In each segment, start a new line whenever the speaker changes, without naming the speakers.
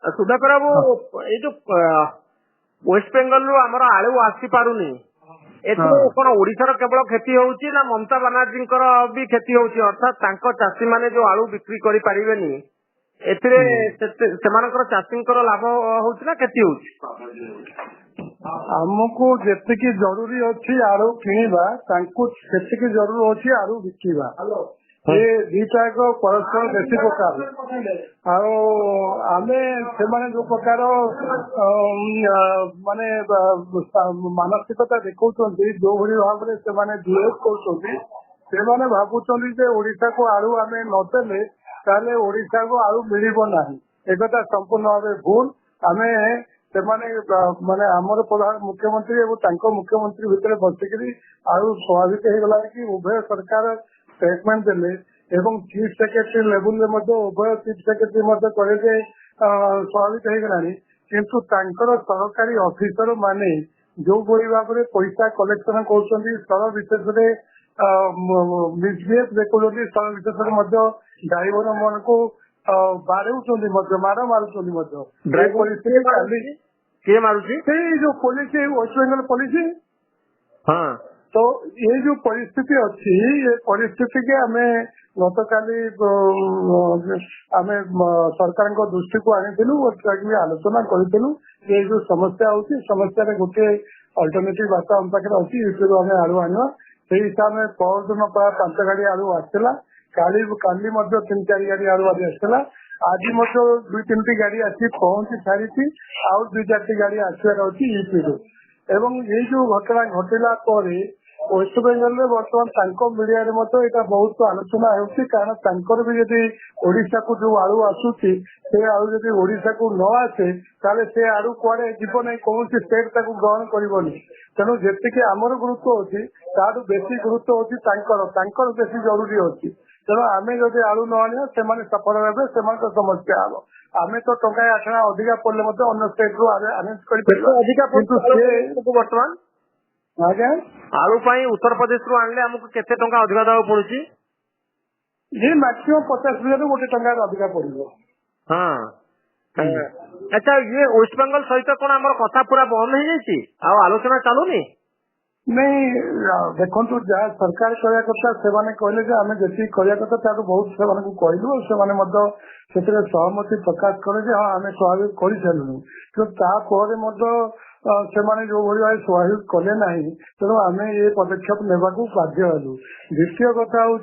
ସୁଧାକର ବାବୁ ଏଇ ଯୋଉ ୱେଷ୍ଟ ବେଙ୍ଗଲରୁ ଆମର ଆଳୁ ଆସି ପାରୁନି, ଏଥିରେ କଣ ଓଡିଶାର କେବଳ କ୍ଷତି ହଉଛି ନା ମମତା ବାନାର୍ଜୀଙ୍କର ବି କ୍ଷତି ହଉଛି? ଅର୍ଥାତ୍ ତାଙ୍କ ଚାଷୀ ମାନେ ଯୋଉ ଆଳୁ ବିକ୍ରି କରିପାରିବେନି, ଏଥିରେ ସେମାନଙ୍କର ଚାଷୀଙ୍କର ଲାଭ ହଉଛି ନା କ୍ଷତି ହଉଛି?
ଆମକୁ ଯେତିକି ଜରୁରୀ ଅଛି ଆଳୁ କିଣିବା, ତାଙ୍କୁ ସେତିକି ଜରୁରୀ ଅଛି ଆଳୁ ବିକିବା। ଏ ଦିଟା ଏକ ପରସ୍ପର ବେଶୀ ପ୍ରକାର। ଆଉ ଆମେ ସେମାନେ ଯୋଉ ପ୍ରକାର ମାନେ ମାନସିକତା ଦେଖାଉଛନ୍ତି, ଯୋଉଭଳି ଭାବରେ ସେମାନେ ବିହେଭ କରୁଛନ୍ତି, ସେମାନେ ଭାବୁଛନ୍ତି ଯେ ଓଡିଶାକୁ ଆଳୁ ଆମେ ନଦେଲେ ତାହେଲେ ଓଡିଶାକୁ ଆଳୁ ମିଳିବ ନାହିଁ। ଏକଥା ସମ୍ପୂର୍ଣ୍ଣ ଭାବେ ଭୁଲ। ଆମେ ସେମାନେ ମାନେ ଆମର ପ୍ରଧାନ ମୁଖ୍ୟମନ୍ତ୍ରୀ ଏବଂ ତାଙ୍କ ମୁଖ୍ୟମନ୍ତ୍ରୀ ଭିତରେ ବସିକିରି ଆଳୁ ସ୍ୱାଭାବିକ ହେଇଗଲା କି ଉଭୟ ସରକାର ଷ୍ଟେଟମେଣ୍ଟ ଦେଲେ ଏବଂ ଚିଫ୍ ସେକ୍ରେଟାରୀ ଲେବୁଲରେ ମଧ୍ୟ ଉଭୟ ଚିଫ୍ ସେକ୍ରେଟାରୀ ମଧ୍ୟ କହିଲେ ଯେ ସ୍ୱାଭାବିକ ହେଇଗଲାଣି। କିନ୍ତୁ ତାଙ୍କର ସରକାରୀ ଅଫିସର ମାନେ ଯୋଉଭଳି ଭାବରେ ପଇସା କଲେକ୍ସନ କରୁଛନ୍ତି, ସ୍ଥଳ ବିଶେଷରେ ମିସବିହେଭ୍ ଦେଖୁଛନ୍ତି, ସ୍ଥଳ ବିଶେଷରେ ମଧ୍ୟ ଡ୍ରାଇଭର ମାନଙ୍କୁ ବାଡେଉଛନ୍ତି ମଧ୍ୟ, ମାଡ ମାରୁଛନ୍ତି ମଧ୍ୟ।
କିଏ ମାରୁଛି?
ସେଇ ଯୋଉ ପୋଲିସ, ୱେଷ୍ଟବେଙ୍ଗଲ ପୋଲିସ। ତ ये जो परिस्थिति अच्छी, ये परिस्थिति के आमे गतकाली आमे सरकार दृष्टि को आनिथिलु, आलोचना करिथिलु। ये जो समस्या होची, समस्या रे गोटे अल्टरनेटिव बात हम पाखे अच्छी, यूपीरू आमे आलू आनिवा। सेही हिसाब में परदिन प्राय 5 गाड़ी आलू आसला। काली 3-4 गाड़ी आलू आज आसला। आज 2-3 गाड़ी आसी पहुंची सारी, आउ 2-4 गाड़ी आसवार अच्छी यूपीरू। एवं ये जो घटना घटिला पर वेस्ट बेंगल में बर्तमान मीडिया यहाँ बहुत आलोचना होती, कारण तांकर भी यदि ओडिशा को जो आलू आसूची, से आलू यदि ओडिशा को न आसे ताले से आलू कुआडे जीव ना, कौन स्टेट ताकू ग्रहण करबनी। तेणु जी आमर गुरुत्व अच्छी, ताठू बेसी गुरुत्व अच्छी तांकर बेसी जरूरी अच्छी। तेणु आम जब आलू न आने से सफल हे, से समस्या हम। आम तो टंका 8 आना अधिका पड़े अन्य स्टेट रू अरेंज कर
बर्तमान
आज्ञा
आलू उत्तर प्रदेश रू आनले हमको केते टंका अधिका देवा पड़ुची?
जी मैक्सिमम 50,000 रू 1 टंका अधिका पड़ो।
हाँ अच्छा, ये वेस्ट बेंगल सहित कौन आम कथा पूरा बंद हो जाइए? आलोचना चलुनी?
नहीं देखो, जहाँ सरकार कहया कथा से कहले आम जी कहया कथा बहुत से कहलु, से सहमति प्रकाश कले हाँ आम स्वाभाविक कर सारूँ। से जो भाई स्वाभाविक कले ना, तेणु आम ये पदक्षेप नेबा बाध्य हलु। द्वितीय कथा हूँ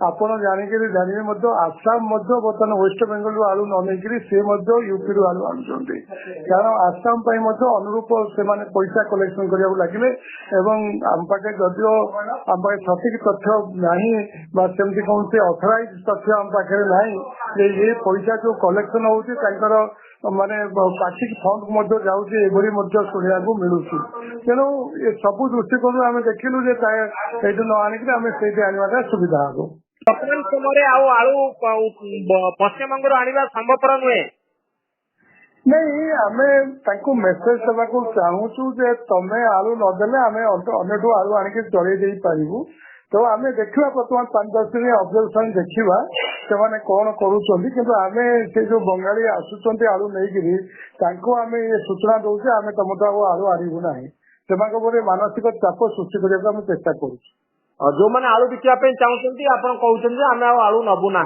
आपण जानकर जानवे आसाम बर्तमान वेस्ट बेंगल आलू न नहीं सी यूपी रू आलू आणुंट, कारण आसाम अनुरूप से पैसा कलेक्शन करने लगे। आम पाखे जदियो आम पाखे सठिक तथ्य ना, सेमती कौन से अथराइज तथ्य आम पाखे ना, ये पैसा जो कलेक्शन होकर माने पार्टी फंड जाऊँगी शुणा मिलूँ। तेणु ये सब दृष्टिकोण आम देखिलु ये न आणिक आम से आने सुविधा हम।
वर्तमान समय आलू पश्चिमबंग आने संभवपर नुहे।
नहीं आम मेसेज देवा चाहूँ जे तमें आलू नदेले आम अन्यठू आलू आणिक चलई पारू। तो आम देखा बर्तमान 5-10 दिन ऑब्जर्वेशन देखा से कौन करूँ, आम से जो बंगाली आसुंच आलू नहीं आम ये सूचना दौचे आम तुम तो आलू आणबू ना, से मानसिक चाप सृष्टि करने चेष्टा करूँ।
जो मैंने आलू बिकापी चाहते आप कहते आम आलू नबू ना,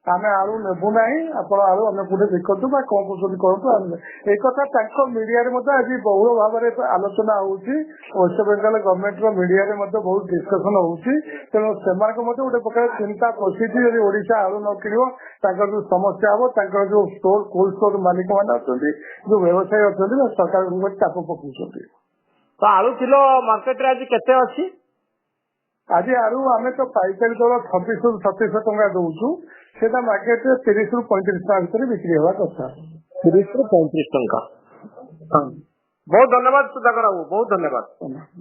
आम आलू नेबू ना, आप आलू अन्न कोटे देखु कौन करूँ। एक मीडिया आज बहुल भाव में आलोचना होती, वेस्ट बेंगल गवर्नमेंट मीडिया बहुत डिस्कसन होती। तेणु से गोटे प्रकार चिंता पशिची, यदि ओडिशा आलू न किण जो समस्या हम, जो स्टोर कोल्ड स्टोर मालिक मैंने अच्छा, जो व्यवसायी अच्छा, सरकार चाप पकाउं।
तो आलू किलो मार्केट आज केते अच्छी?
आज आलू आम तो पाइकारी दर 2600-2700 टंका दौचु, से मार्केट 30 ରୁ 35 टका भर बिक्री हवा कथा।
30 ରୁ 35 टंका। बहुत धन्यवाद सुधाकर बाबू, बहुत धन्यवाद।